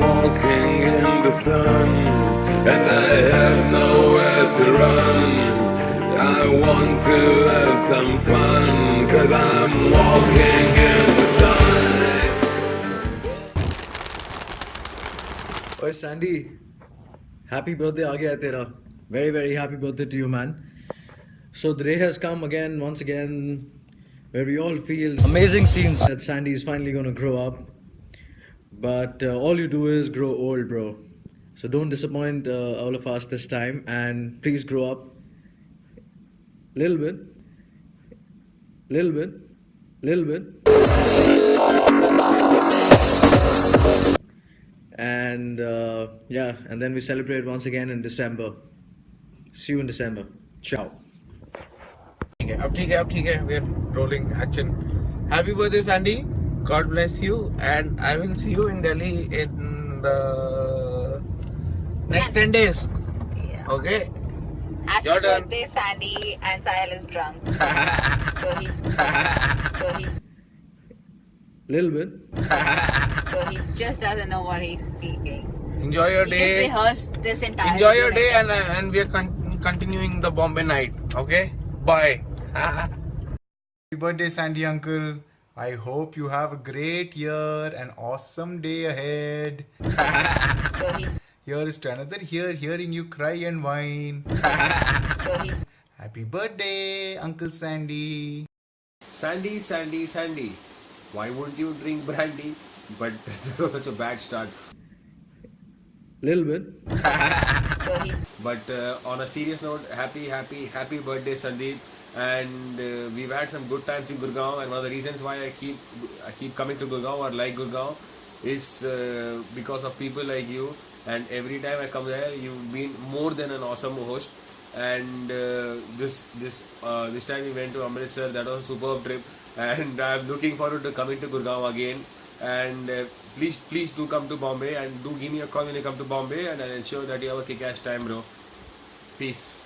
walking in the sun, and I have nowhere to run. I want to have some fun, 'cause I'm walking in the sun. Oye Sandy, happy birthday आ गया है तेरा. Very very happy birthday to you, man. So the day has come again, once again, where we all feel amazing scenes that Sandy is finally gonna grow up. But all you do is grow old, bro. So don't disappoint all of us this time, and please grow up. Little bit, little bit, little bit. And yeah, and then we celebrate once again in December. See you in December. Ciao. अब ठीक है we are rolling action. Happy birthday Sandy, God bless you, and I will see you in Delhi in the next 10 days. Yeah. Okay. Happy Your turn. birthday, Sandy, and Sahil is drunk. so he Little bit. just doesn't know what he's speaking. Enjoy your He day. just rehearsed this entire. Enjoy your day day, and we are continuing the Bombay night. Okay. Bye. Happy birthday, Sandy uncle. I hope you have a great year, an awesome day ahead. So he Here is to another year hearing you cry and whine. Happy birthday, Uncle Sandy. Sandy. Why wouldn't you drink brandy? But that was such a bad start. Little bit. But on a serious note, happy birthday, Sandeep. And we've had some good times in Gurgaon. And one of the reasons why I keep coming to Gurgaon or like Gurgaon is because of people like you. And every time I come there, you've been more than an awesome host. And this time we went to Amritsar. That was a superb trip, and I'm looking forward to coming to Gurgaon again. And please do come to Bombay, and do give me a call when you come to Bombay, and I'll ensure that you have a kick-ass time, bro. Peace.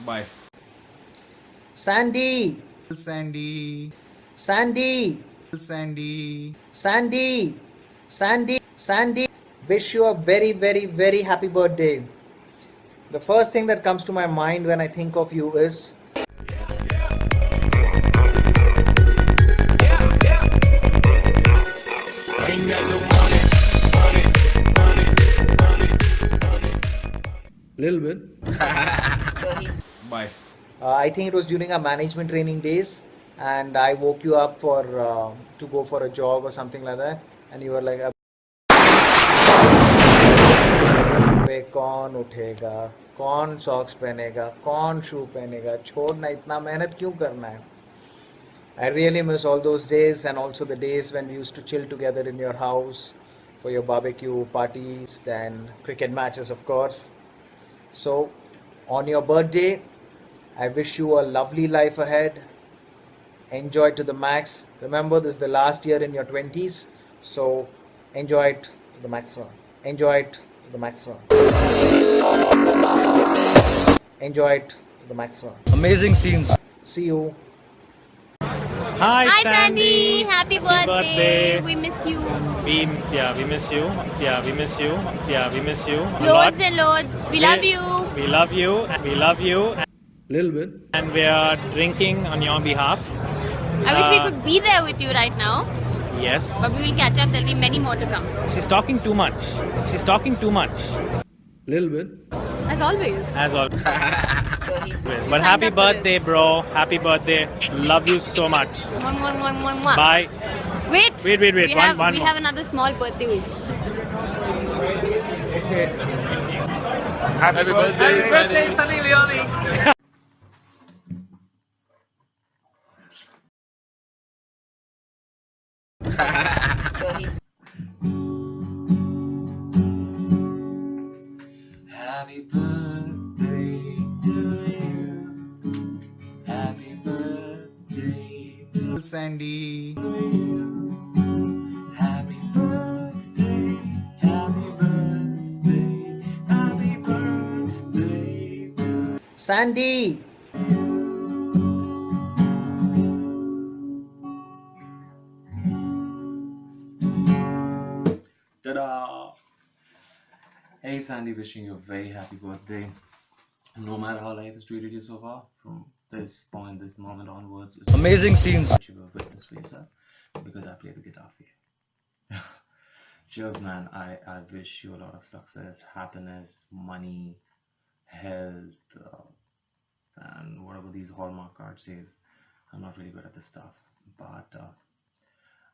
Bye. Sandy, Sandy. Sandy, Sandy. Sandy, Sandy, wish you a very, very, very happy birthday. The first thing that comes to my mind when I think of you is Little bit. Bye. I think it was during our management training days, and I woke you up for to go for a jog or something like that, and you were like, "अबे कौन उठेगा, कौन socks पहनेगा, कौन शू पहनेगा, छोड़ना इतना मेहनत क्यों करना है." I really miss all those days, and also the days when we used to chill together in your house for your barbecue parties and cricket matches, of course. So, on your birthday, I wish you a lovely life ahead. Enjoy it to the max. Remember, this is the last year in your 20s, so enjoy it to the maximum. Enjoy it to the maximum. Enjoy it to the maximum. Amazing scenes. See you. Hi, Sandy. Happy birthday. birthday. We miss you. We miss you. We miss you. We miss you. A lot. Loads and loads. We love you. We love you. We love you. Little bit. And we are drinking on your behalf. I wish we could be there with you right now, Yes. but we will catch up. There'll be many more to come. She's talking too much. Little bit. As always. As always. So he But happy birthday, bro. Happy birthday. Love you so much. Mwah, mwah, mwah, mwah, mwah. Bye. Wait. Wait. We One have more. another small birthday wish. Happy birthday, Sunny Leone. So he Happy birthday to you. Happy birthday to Sandy. you. Happy birthday. Happy birthday. Happy birthday to Sandy, Sandy, wishing you a very happy birthday. No matter how life has treated you so far, from this point, this moment onwards, it's Amazing scenes. what you will witness for yourself, because I play the guitar for you. Cheers, man. I wish you a lot of success, happiness, money, health, and whatever these Hallmark cards says. I'm not really good at this stuff, but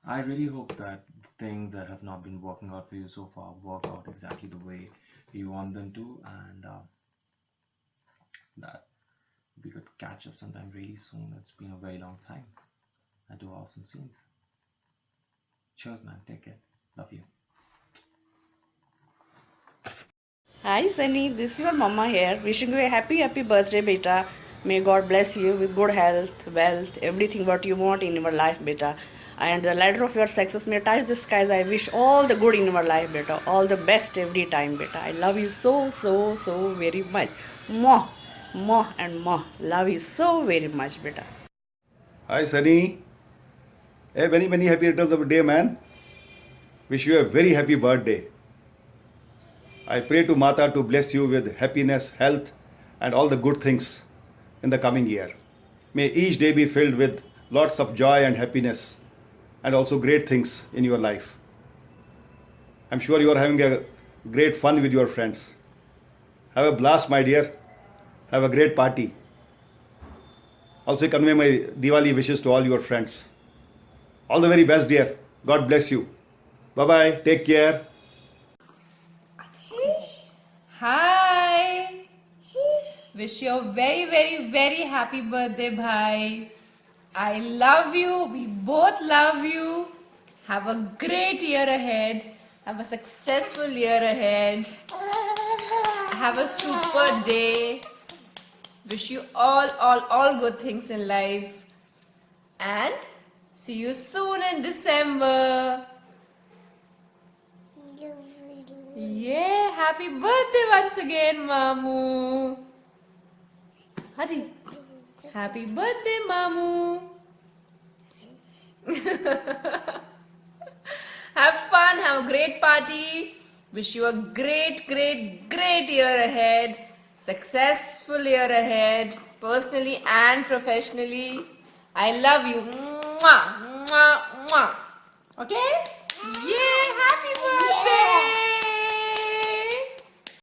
I really hope that the things that have not been working out for you so far work out exactly the way you want them to, and that we could catch up sometime really soon. It's been a very long time. I do awesome scenes. Cheers, man. Take care. Love you. Hi Sunny, this is your mama here. Wishing you a happy birthday, beta. May God bless you with good health, wealth, everything what you want in your life, beta. And the ladder of your success may touch the skies. I wish all the good in your life, beta. All the best every time, beta. I love you so very much. Mwah, mwah and mwah. Love you so very much, beta. Hi Sunny. Hey, many happy returns of the day, man. Wish you a very happy birthday. I pray to Mata to bless you with happiness, health, and all the good things in the coming year. May each day be filled with lots of joy and happiness, and also great things in your life. I'm sure you are having a great fun with your friends. Have a blast, my dear. Have a great party. Also convey my Diwali wishes to all your friends. All the very best, dear. God bless you. Bye-bye. Take care. Hi. Wish you a very happy birthday, bhai. I love you. We both love you. Have a great year ahead. Have a successful year ahead. Have a super day. Wish you all good things in life. And see you soon in December. Yeah, happy birthday once again, Mamu. Hadi. Happy birthday, Mamu. Have fun, have a great party. Wish you a great year ahead. Successful year ahead, personally and professionally. I love you. Mwah, mwah, mwah. Okay? Yeah, happy birthday.